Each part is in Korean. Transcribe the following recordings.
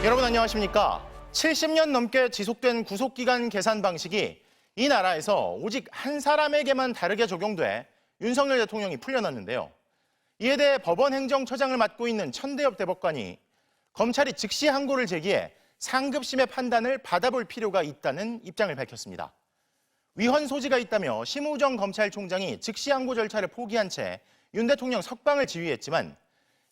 여러분 안녕하십니까? 70년 넘게 지속된 구속기간 계산 방식이 이 나라에서 오직 한 사람에게만 다르게 적용돼 윤석열 대통령이 풀려났는데요. 이에 대해 법원 행정처장을 맡고 있는 천대엽 대법관이 검찰이 즉시 항고를 제기해 상급심의 판단을 받아볼 필요가 있다는 입장을 밝혔습니다. 위헌 소지가 있다며 심우정 검찰총장이 즉시 항고 절차를 포기한 채 윤 대통령 석방을 지휘했지만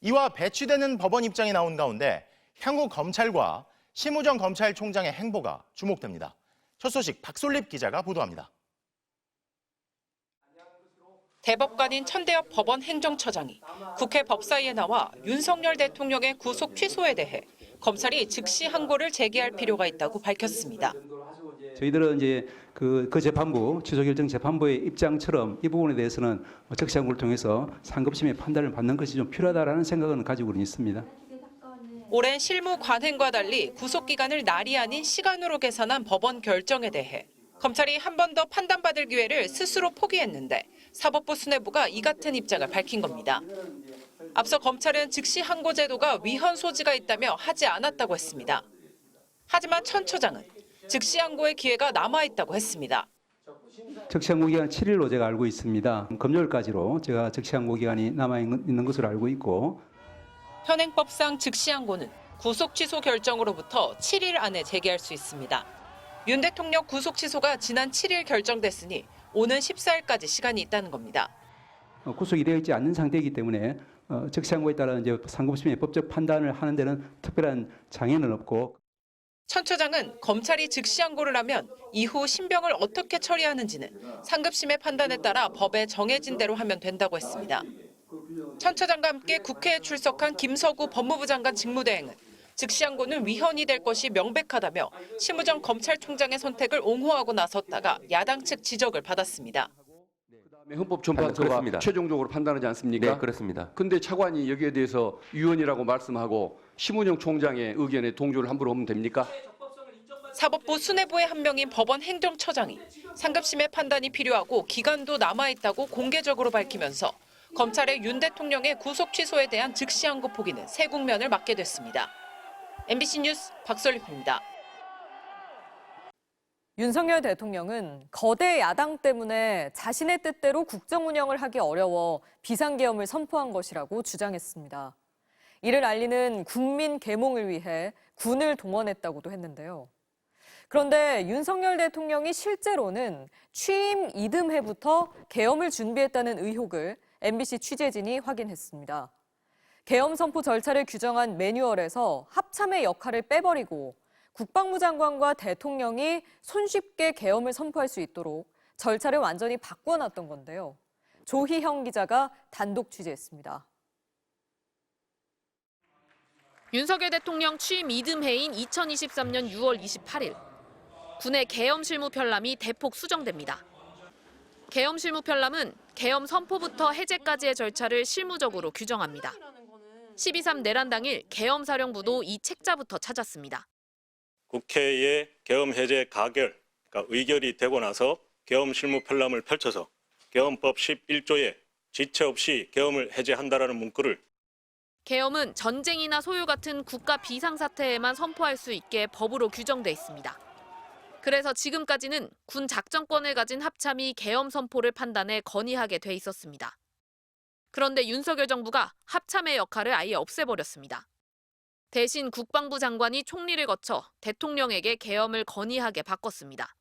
이와 배치되는 법원 입장이 나온 가운데 향후 검찰과 심우정 검찰총장의 행보가 주목됩니다. 첫 소식 박솔립 기자가 보도합니다. 대법관인 천대엽 법원 행정처장이 국회 법사위에 나와 윤석열 대통령의 구속 취소에 대해 검찰이 즉시 항고를 제기할 필요가 있다고 밝혔습니다. 저희들은 이제 그 재판부, 취소결정 재판부의 입장처럼 이 부분에 대해서는 즉시 항고를 통해서 상급심의 판단을 받는 것이 좀 필요하다라는 생각은 가지고는 있습니다. 오랜 실무 관행과 달리 구속기간을 날이 아닌 시간으로 계산한 법원 결정에 대해 검찰이 한 번 더 판단받을 기회를 스스로 포기했는데 사법부 수뇌부가 이 같은 입장을 밝힌 겁니다. 앞서 검찰은 즉시 항고 제도가 위헌 소지가 있다며 하지 않았다고 했습니다. 하지만 천 처장은 즉시 항고의 기회가 남아있다고 했습니다. 즉시 항고 기간 7일로 제가 알고 있습니다. 금요일까지로 제가 즉시 항고 기간이 남아있는 것으로 알고 있고 현행법상 즉시 항고는 구속 취소 결정으로부터 7일 안에 제기할 수 있습니다. 윤 대통령 구속 취소가 지난 7일 결정됐으니 오는 14일까지 시간이 있다는 겁니다. 구속이 되어 있지 않는 상태이기 때문에 즉시 항고에 따라 이제 상급심의 법적 판단을 하는 데는 특별한 장애는 없고. 천 처장은 검찰이 즉시 항고를 하면 이후 신병을 어떻게 처리하는지는 상급심의 판단에 따라 법에 정해진 대로 하면 된다고 했습니다. 천 처장과 함께 국회에 출석한 김서구 법무부 장관 직무대행은 즉시 항고는 위헌이 될 것이 명백하다며 심우정 검찰총장의 선택을 옹호하고 나섰다가 야당 측 지적을 받았습니다. 헌법재판소가 최종적으로 판단하지 않습니까? 네, 그렇습니다. 근데 차관이 여기에 대해서 위헌이라고 말씀하고 심은영 총장의 의견에 동조를 함부로 하면 됩니까? 사법부 수뇌부의 한 명인 법원 행정처장이 상급심의 판단이 필요하고 기간도 남아있다고 공개적으로 밝히면서 검찰의 윤 대통령의 구속 취소에 대한 즉시 항고 포기는 새 국면을 맞게 됐습니다. MBC 뉴스 박솔립입니다. 윤석열 대통령은 거대 야당 때문에 자신의 뜻대로 국정 운영을 하기 어려워 비상계엄을 선포한 것이라고 주장했습니다. 이를 알리는 국민 계몽을 위해 군을 동원했다고도 했는데요. 그런데 윤석열 대통령이 실제로는 취임 이듬해부터 계엄을 준비했다는 의혹을 MBC 취재진이 확인했습니다. 계엄 선포 절차를 규정한 매뉴얼에서 합참의 역할을 빼버리고 국방부 장관과 대통령이 손쉽게 계엄을 선포할 수 있도록 절차를 완전히 바꿔놨던 건데요. 조희형 기자가 단독 취재했습니다. 윤석열 대통령 취임 이듬해인 2023년 6월 28일, 군의 계엄 실무 편람이 대폭 수정됩니다. 계엄 실무 편람은 계엄 선포부터 해제까지의 절차를 실무적으로 규정합니다. 12.3 내란 당일 계엄 사령부도 이 책자부터 찾았습니다. 국회의 계엄 해제 가결, 그러니까 의결이 되고 나서 계엄 실무 편람을 펼쳐서 계엄법 11조에 지체 없이 계엄을 해제한다라는 문구를 계엄은 전쟁이나 소요 같은 국가 비상사태에만 선포할 수 있게 법으로 규정돼 있습니다. 그래서 지금까지는 군 작전권을 가진 합참이 계엄 선포를 판단해 건의하게 돼 있었습니다. 그런데 윤석열 정부가 합참의 역할을 아예 없애버렸습니다. 대신 국방부 장관이 총리를 거쳐 대통령에게 계엄을 건의하게 바꿨습니다.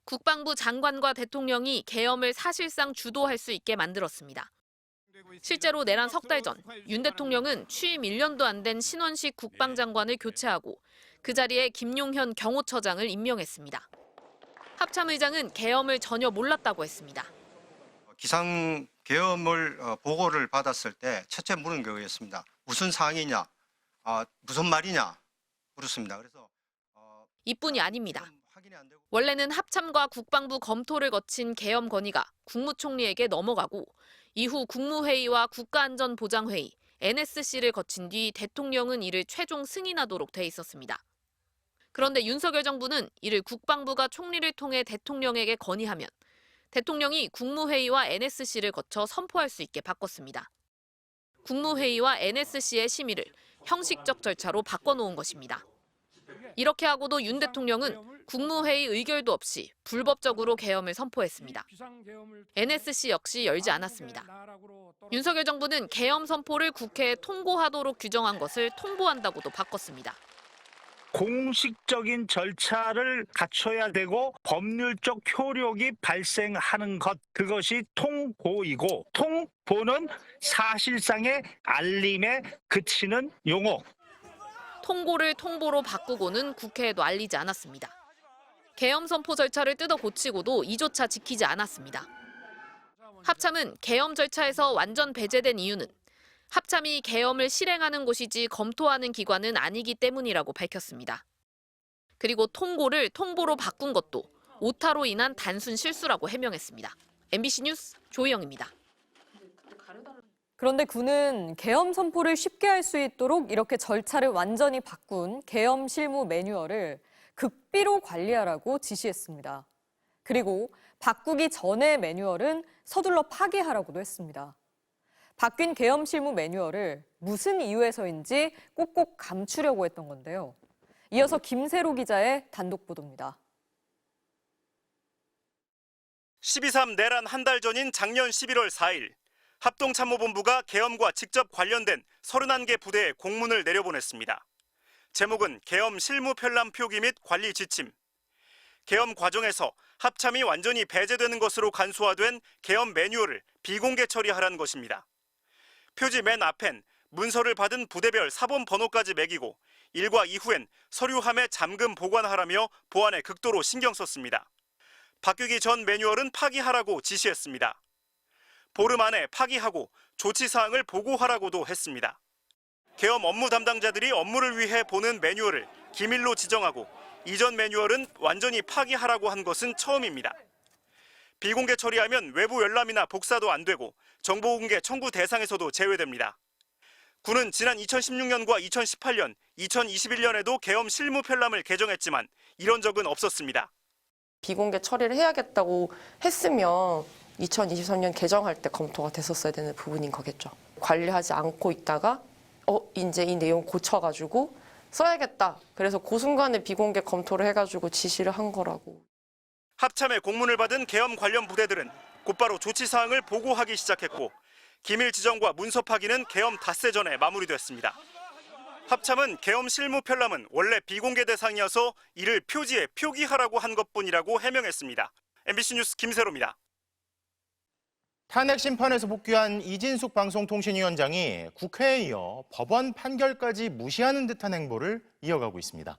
국방부 장관과 대통령이 계엄을 사실상 주도할 수 있게 만들었습니다. 실제로 내란 석 달 전 윤 대통령은 취임 1년도 안 된 신원식 국방장관을 교체하고 그 자리에 김용현 경호처장을 임명했습니다. 합참의장은 계엄을 전혀 몰랐다고 했습니다. 기상계엄을 보고를 받았을 때 첫째 물은 그거였습니다. 무슨 사항이냐, 무슨 말이냐 물었습니다. 그래서 이뿐이 아닙니다. 원래는 합참과 국방부 검토를 거친 계엄 건의가 국무총리에게 넘어가고 이후 국무회의와 국가안전보장회의, NSC를 거친 뒤 대통령은 이를 최종 승인하도록 돼 있었습니다. 그런데 윤석열 정부는 이를 국방부가 총리를 통해 대통령에게 건의하면 대통령이 국무회의와 NSC를 거쳐 선포할 수 있게 바꿨습니다. 국무회의와 NSC의 심의를 형식적 절차로 바꿔놓은 것입니다. 이렇게 하고도 윤 대통령은 국무회의 의결도 없이 불법적으로 계엄을 선포했습니다. NSC 역시 열지 않았습니다. 윤석열 정부는 계엄 선포를 국회에 통보하도록 규정한 것을 통보한다고도 바꿨습니다. 공식적인 절차를 갖춰야 되고 법률적 효력이 발생하는 것, 그것이 통보이고, 통보는 사실상의 알림에 그치는 용어. 통고를 통보로 바꾸고는 국회에도 알리지 않았습니다. 계엄 선포 절차를 뜯어 고치고도 이조차 지키지 않았습니다. 합참은 계엄 절차에서 완전 배제된 이유는 합참이 계엄을 실행하는 곳이지 검토하는 기관은 아니기 때문이라고 밝혔습니다. 그리고 통고를 통보로 바꾼 것도 오타로 인한 단순 실수라고 해명했습니다. MBC 뉴스 조희영입니다. 그런데 군은 계엄 선포를 쉽게 할 수 있도록 이렇게 절차를 완전히 바꾼 계엄 실무 매뉴얼을 극비로 관리하라고 지시했습니다. 그리고 바꾸기 전의 매뉴얼은 서둘러 파기하라고도 했습니다. 바뀐 계엄 실무 매뉴얼을 무슨 이유에서인지 꼭꼭 감추려고 했던 건데요. 이어서 김세로 기자의 단독 보도입니다. 12.3 내란 한 달 전인 작년 11월 4일 합동참모본부가 계엄과 직접 관련된 31개 부대에 공문을 내려보냈습니다. 제목은 계엄 실무 편람 표기 및 관리 지침. 계엄 과정에서 합참이 완전히 배제되는 것으로 간소화된 계엄 매뉴얼을 비공개 처리하라는 것입니다. 표지 맨 앞엔 문서를 받은 부대별 사본 번호까지 매기고 1과 이후엔 서류함에 잠금 보관하라며 보안에 극도로 신경 썼습니다. 바뀌기 전 매뉴얼은 파기하라고 지시했습니다. 보름 안에 파기하고 조치사항을 보고하라고도 했습니다. 계엄 업무 담당자들이 업무를 위해 보는 매뉴얼을 기밀로 지정하고 이전 매뉴얼은 완전히 파기하라고 한 것은 처음입니다. 비공개 처리하면 외부 열람이나 복사도 안 되고 정보공개 청구 대상에서도 제외됩니다. 군은 지난 2016년과 2018년, 2021년에도 계엄 실무 편람을 개정했지만 이런 적은 없었습니다. 비공개 처리를 해야겠다고 했으면 2023년 개정할 때 검토가 됐었어야 되는 부분인 거겠죠. 관리하지 않고 있다가 이제 이 내용 고쳐가지고 써야겠다. 그래서 그 순간에 비공개 검토를 해가지고 지시를 한 거라고. 합참의 공문을 받은 계엄 관련 부대들은 곧바로 조치사항을 보고하기 시작했고 기밀 지정과 문서 파기는 계엄 닷새 전에 마무리됐습니다. 합참은 계엄 실무 편람은 원래 비공개 대상이어서 이를 표지에 표기하라고 한 것뿐이라고 해명했습니다. MBC 뉴스 김세로입니다. 탄핵 심판에서 복귀한 이진숙 방송통신위원장이 국회에 이어 법원 판결까지 무시하는 듯한 행보를 이어가고 있습니다.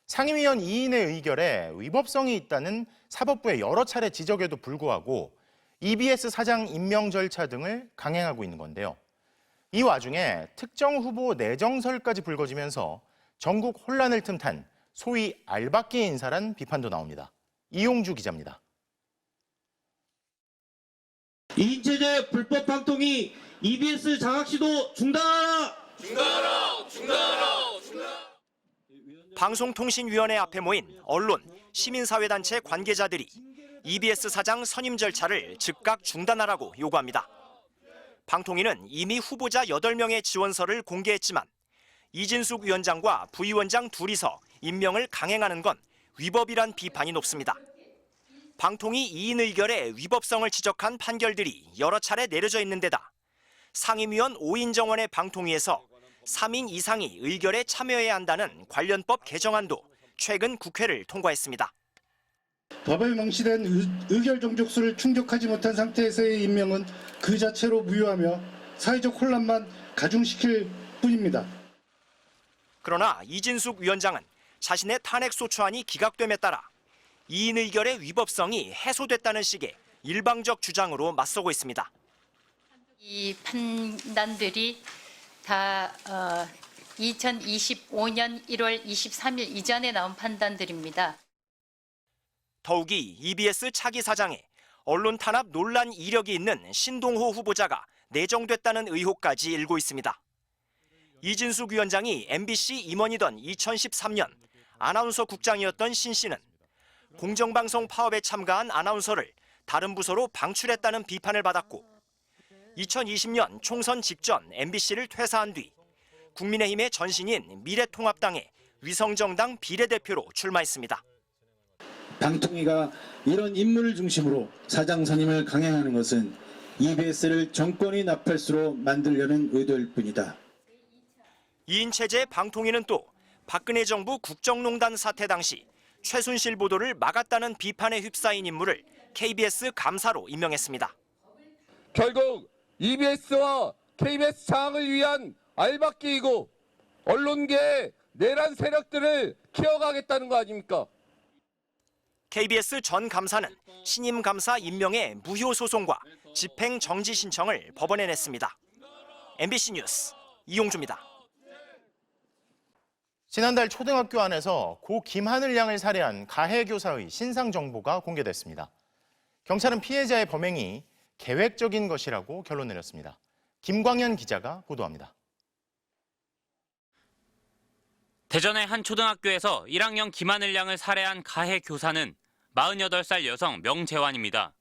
상임위원 2인의 의결에 위법성이 있다는 사법부의 여러 차례 지적에도 불구하고 EBS 사장 임명 절차 등을 강행하고 있는 건데요. 이 와중에 특정 후보 내정설까지 불거지면서 전국 혼란을 틈탄 소위 알박기 인사란 비판도 나옵니다. 이용주 기자입니다. 이인체제 불법 방통위 EBS 장악 시도 중단하라! 방송통신위원회 앞에 모인 언론, 시민사회단체 관계자들이 EBS 사장 선임 절차를 즉각 중단하라고 요구합니다. 방통위는 이미 후보자 8명의 지원서를 공개했지만 이진숙 위원장과 부위원장 둘이서 임명을 강행하는 건 위법이란 비판이 높습니다. 방통위 2인 의결의 위법성을 지적한 판결들이 여러 차례 내려져 있는 데다 상임위원 5인 정원의 방통위에서 3인 이상이 의결에 참여해야 한다는 관련법 개정안도 최근 국회를 통과했습니다. 법에 명시된 의결 종족수를 충족하지 못한 상태에서의 임명은 그 자체로 무효하며 사회적 혼란만 가중시킬 뿐입니다. 그러나 이진숙 위원장은 자신의 탄핵소추안이 기각됨에 따라 2인 의결의 위법성이 해소됐다는 식의 일방적 주장으로 맞서고 있습니다. 이 판단들이 다 2025년 1월 23일 이전에 나온 판단들입니다. 더욱이 EBS 차기 사장에 언론 탄압 논란 이력이 있는 신동호 후보자가 내정됐다는 의혹까지 일고 있습니다. 이진숙 위원장이 MBC 임원이던 2013년 아나운서 국장이었던 신 씨는 공정방송 파업에 참가한 아나운서를 다른 부서로 방출했다는 비판을 받았고 2020년 총선 직전 MBC를 퇴사한 뒤 국민의힘의 전신인 미래통합당의 위성정당 비례대표로 출마했습니다. 방통위가 이런 인물을 중심으로 사장 선임을 강행하는 것은 EBS를 정권이 나팔수로 만들려는 의도일 뿐이다. 2인 체제 방통위는 또 박근혜 정부 국정농단 사태 당시 최순실 보도를 막았다는 비판에 휩싸인 인물을 KBS 감사로 임명했습니다. 결국 EBS와 KBS 장악을 위한 알박기이고 언론계의 내란 세력들을 키워가겠다는 거 아닙니까? KBS 전 감사는 신임 감사 임명의 무효 소송과 집행 정지 신청을 법원에 냈습니다. MBC 뉴스 이용주입니다. 지난달 초등학교 안에서 고 김하늘 양을 살해한 가해 교사의 신상 정보가 공개됐습니다. 경찰은 피해자의 범행이 계획적인 것이라고 결론 내렸습니다. 김광현 기자가 보도합니다. 대전의 한 초등학교에서 1학년 김하늘 양을 살해한 가해 교사는 48살 여성 명재환입니다.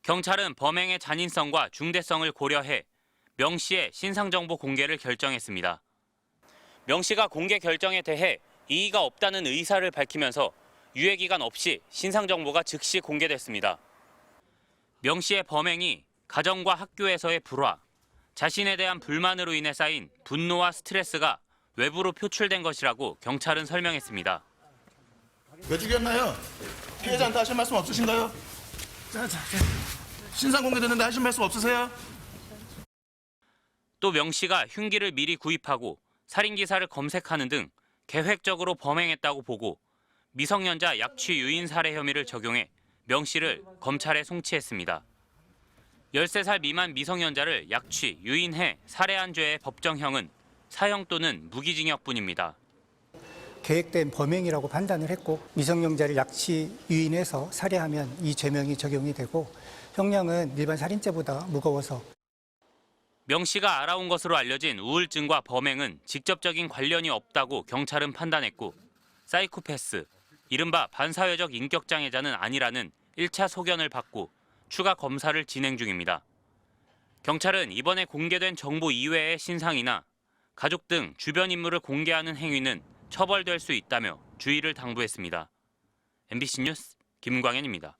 경찰은 범행의 잔인성과 중대성을 고려해 명 씨의 신상정보 공개를 결정했습니다. 명 씨가 공개 결정에 대해 이의가 없다는 의사를 밝히면서 유예기간 없이 신상정보가 즉시 공개됐습니다. 명 씨의 범행이 가정과 학교에서의 불화, 자신에 대한 불만으로 인해 쌓인 분노와 스트레스가 외부로 표출된 것이라고 경찰은 설명했습니다. 왜 죽였나요? 피해자한테 하실 말씀 없으신가요? 신상 공개됐는데 하실 말씀 없으세요? 또 명 씨가 흉기를 미리 구입하고 살인 기사를 검색하는 등 계획적으로 범행했다고 보고 미성년자 약취 유인 살해 혐의를 적용해 명 씨를 검찰에 송치했습니다. 13살 미만 미성년자를 약취, 유인해 살해한 죄의 법정형은 사형 또는 무기징역뿐입니다. 계획된 범행이라고 판단을 했고 미성년자를 약취, 유인해서 살해하면 이 죄명이 적용이 되고 형량은 일반 살인죄보다 무거워서 명 씨가 알아온 것으로 알려진 우울증과 범행은 직접적인 관련이 없다고 경찰은 판단했고 사이코패스, 이른바 반사회적 인격장애자는 아니라는 1차 소견을 받고 추가 검사를 진행 중입니다. 경찰은 이번에 공개된 정보 이외의 신상이나 가족 등 주변 인물을 공개하는 행위는 처벌될 수 있다며 주의를 당부했습니다. MBC 뉴스 김광현입니다.